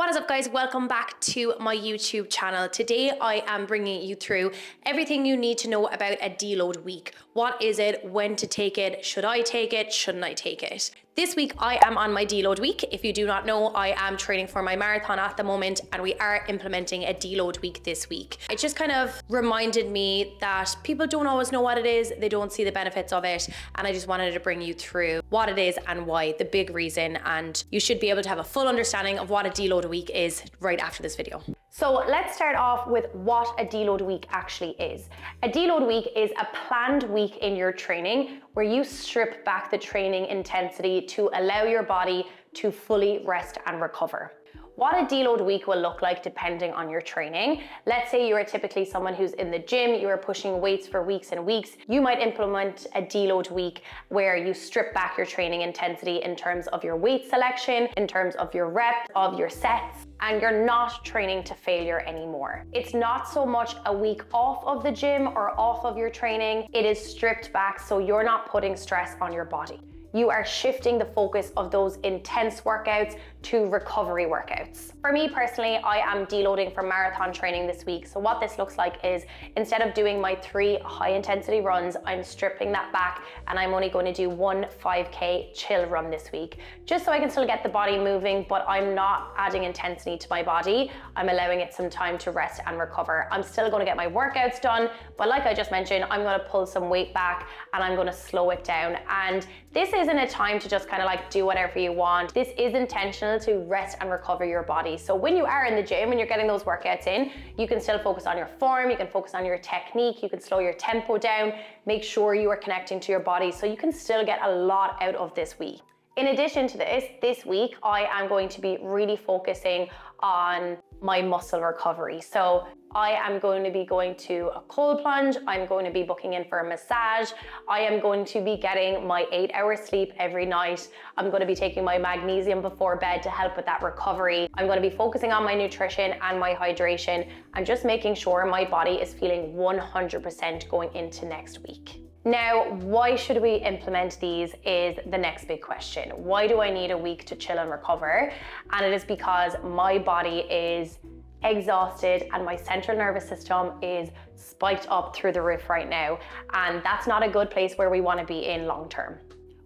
What is up, guys? Welcome back to my YouTube channel. Today I am bringing you through everything you need to know about a deload week. What is it? When to take it? Should I take it? Shouldn't I take it? This week I am on my deload week. If you do not know, I am training for my marathon at the moment and we are implementing a deload week this week. It just kind of reminded me that people don't always know what it is, they don't see the benefits of it, and I just wanted to bring you through what it is and why, the big reason, and you should be able to have a full understanding of what a deload week is right after this video. So let's start off with what a deload week actually is. A deload week is a planned week in your training where you strip back the training intensity to allow your body to fully rest and recover. What a deload week will look like depending on your training. Let's say you are typically someone who's in the gym, you are pushing weights for weeks and weeks. You might implement a deload week where you strip back your training intensity in terms of your weight selection, in terms of your reps, of your sets, and you're not training to failure anymore. It's not so much a week off of the gym or off of your training. It is stripped back so you're not putting stress on your body. You are shifting the focus of those intense workouts to recovery workouts. For me personally, I am deloading for marathon training this week. So what this looks like is instead of doing my 3 high intensity runs, I'm stripping that back and I'm only going to do 1 5K chill run this week, just so I can still get the body moving, but I'm not adding intensity to my body. I'm allowing it some time to rest and recover. I'm still going to get my workouts done, but like I just mentioned, I'm going to pull some weight back and I'm going to slow it down. And this isn't a time to just kind of like do whatever you want. This is intentional to rest and recover your body. So when you are in the gym and you're getting those workouts in, you can still focus on your form, you can focus on your technique, you can slow your tempo down, make sure you are connecting to your body so you can still get a lot out of this week. In addition to this week, I am going to be really focusing on my muscle recovery. So I am going to be going to a cold plunge. I'm going to be booking in for a massage. I am going to be getting my 8-hour sleep every night. I'm going to be taking my magnesium before bed to help with that recovery. I'm going to be focusing on my nutrition and my hydration and just making sure my body is feeling 100% going into next week. Now, why should we implement these is the next big question. Why do I need a week to chill and recover? And it is because my body is exhausted and my central nervous system is spiked up through the roof right now. And that's not a good place where we want to be in long term.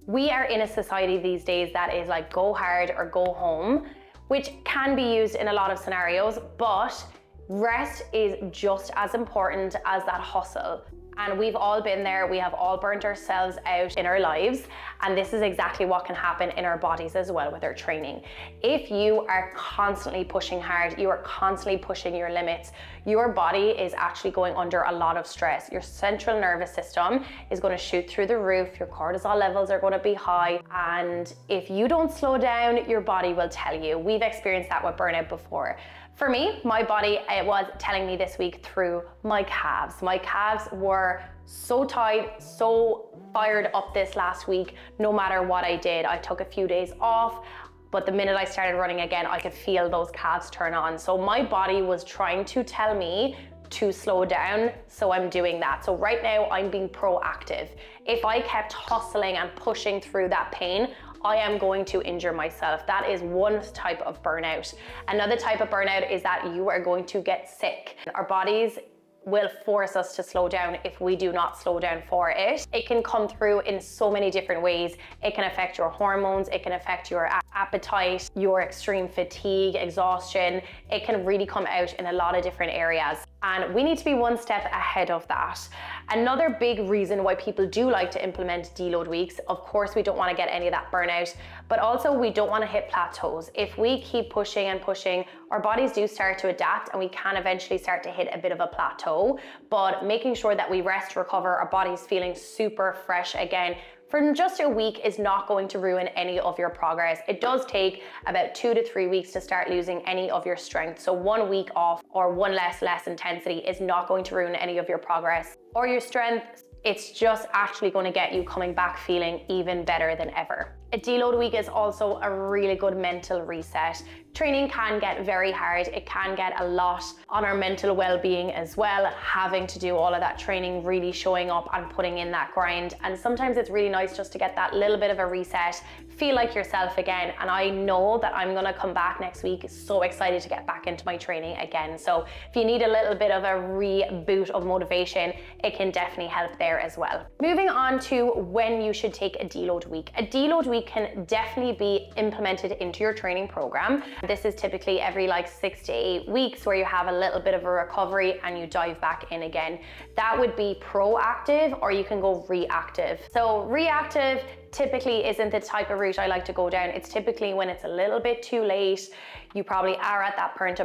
We are in a society these days that is like go hard or go home, which can be used in a lot of scenarios, but rest is just as important as that hustle. And we've all been there, we have all burnt ourselves out in our lives, and this is exactly what can happen in our bodies as well with our training. If you are constantly pushing hard, you are constantly pushing your limits, your body is actually going under a lot of stress. Your central nervous system is going to shoot through the roof, your cortisol levels are going to be high, and if you don't slow down, your body will tell you. We've experienced that with burnout before. For me, my body, it was telling me this week through my calves. My calves were so tight, so fired up this last week, no matter what I did. I took a few days off, but the minute I started running again, I could feel those calves turn on. So my body was trying to tell me to slow down, so I'm doing that. So right now I'm being proactive. If I kept hustling and pushing through that pain, I am going to injure myself. That is one type of burnout. Another type of burnout is that you are going to get sick. Our bodies will force us to slow down if we do not slow down for it. It can come through in so many different ways. It can affect your hormones, it can affect your appetite, your extreme fatigue, exhaustion. It can really come out in a lot of different areas. And we need to be one step ahead of that. Another big reason why people do like to implement deload weeks, of course, we don't want to get any of that burnout, but also we don't want to hit plateaus. If we keep pushing and pushing, our bodies do start to adapt and we can eventually start to hit a bit of a plateau, but making sure that we rest, recover, our body's feeling super fresh again for just a week is not going to ruin any of your progress. It does take about 2 to 3 weeks to start losing any of your strength. So 1 week off or one less intensity is not going to ruin any of your progress or your strength. It's just actually going to get you coming back feeling even better than ever. A deload week is also a really good mental reset Training can get very hard. It can get a lot on our mental well-being as well, having to do all of that training, really showing up and putting in that grind. And sometimes it's really nice just to get that little bit of a reset, feel like yourself again. And I know that I'm gonna come back next week, so excited to get back into my training again. So if you need a little bit of a reboot of motivation, it can definitely help there as well. Moving on to when you should take a deload week. A deload week can definitely be implemented into your training program. This is typically every like 6 to 8 weeks where you have a little bit of a recovery and you dive back in again. That would be proactive, or you can go reactive. So reactive typically isn't the type of route I like to go down. It's typically when it's a little bit too late, you probably are at that point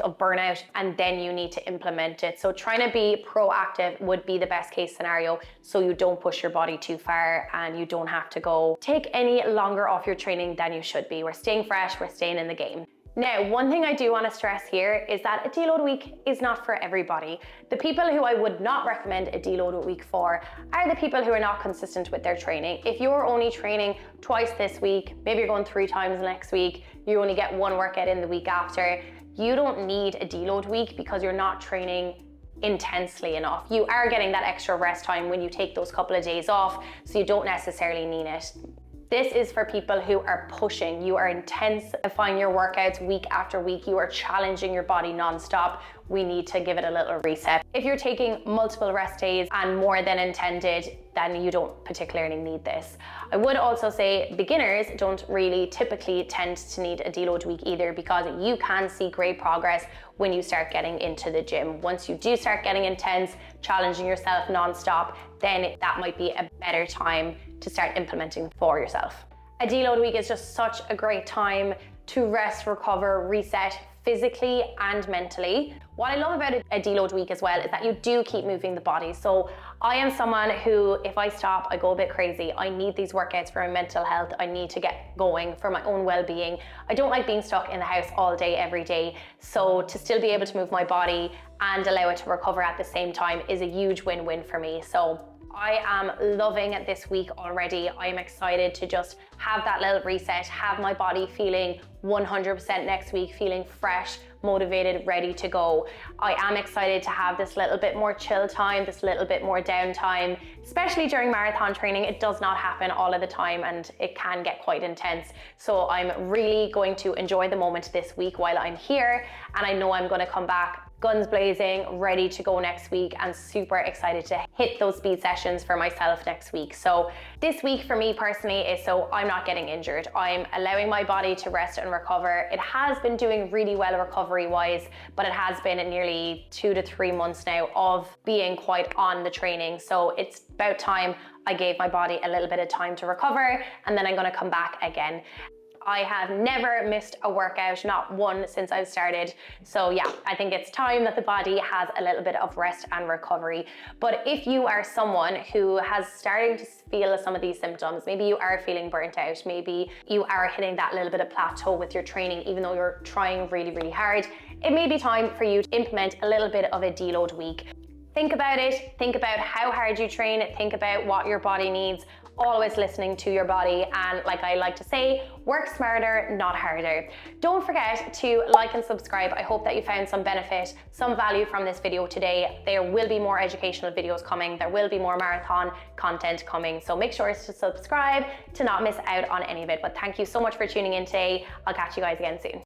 of burnout, and then you need to implement it. So trying to be proactive would be the best case scenario, so you don't push your body too far and you don't have to go take any longer off your training than you should be. We're staying fresh, we're staying in the game. Now, one thing I do want to stress here is that a deload week is not for everybody. The people who I would not recommend a deload week for are the people who are not consistent with their training. If you're only training twice this week, maybe you're going 3 times next week, you only get 1 workout in the week after, you don't need a deload week because you're not training intensely enough. You are getting that extra rest time when you take those couple of days off, so you don't necessarily need it. This is for people who are pushing. You are intensifying your workouts week after week. You are challenging your body non-stop. We need to give it a little reset. If you're taking multiple rest days and more than intended, then you don't particularly need this. I would also say beginners don't really typically tend to need a deload week either, because you can see great progress when you start getting into the gym. Once you do start getting intense, challenging yourself non-stop, then that might be a better time to start implementing for yourself. A deload week is just such a great time to rest, recover, reset physically and mentally. What I love about a deload week as well is that you do keep moving the body. So I am someone who, if I stop, I go a bit crazy. I need these workouts for my mental health. I need to get going for my own well-being. I don't like being stuck in the house all day, every day. So to still be able to move my body and allow it to recover at the same time is a huge win-win for me. So I am loving this week already. I am excited to just have that little reset, have my body feeling 100% next week, feeling fresh, motivated, ready to go. I am excited to have this little bit more chill time, this little bit more downtime, especially during marathon training. It does not happen all of the time and it can get quite intense. So I'm really going to enjoy the moment this week while I'm here, and I know I'm going to come back guns blazing, ready to go next week, and super excited to hit those speed sessions for myself next week. So this week for me personally is so I'm not getting injured. I'm allowing my body to rest and recover. It has been doing really well recovery wise, but it has been nearly 2 to 3 months now of being quite on the training. So it's about time I gave my body a little bit of time to recover, and then I'm going to come back again. I have never missed a workout, not one, since I've started. So yeah, I think it's time that the body has a little bit of rest and recovery. But if you are someone who has starting to feel some of these symptoms, maybe you are feeling burnt out, maybe you are hitting that little bit of plateau with your training, even though you're trying really, really hard, it may be time for you to implement a little bit of a deload week. Think about it, think about how hard you train, think about what your body needs, always listening to your body, and like I like to say, work smarter, not harder. Don't forget to like and subscribe. I hope that you found some benefit, some value from this video today. There will be more educational videos coming. There will be more marathon content coming. So make sure to subscribe to not miss out on any of it. But thank you so much for tuning in today. I'll catch you guys again soon.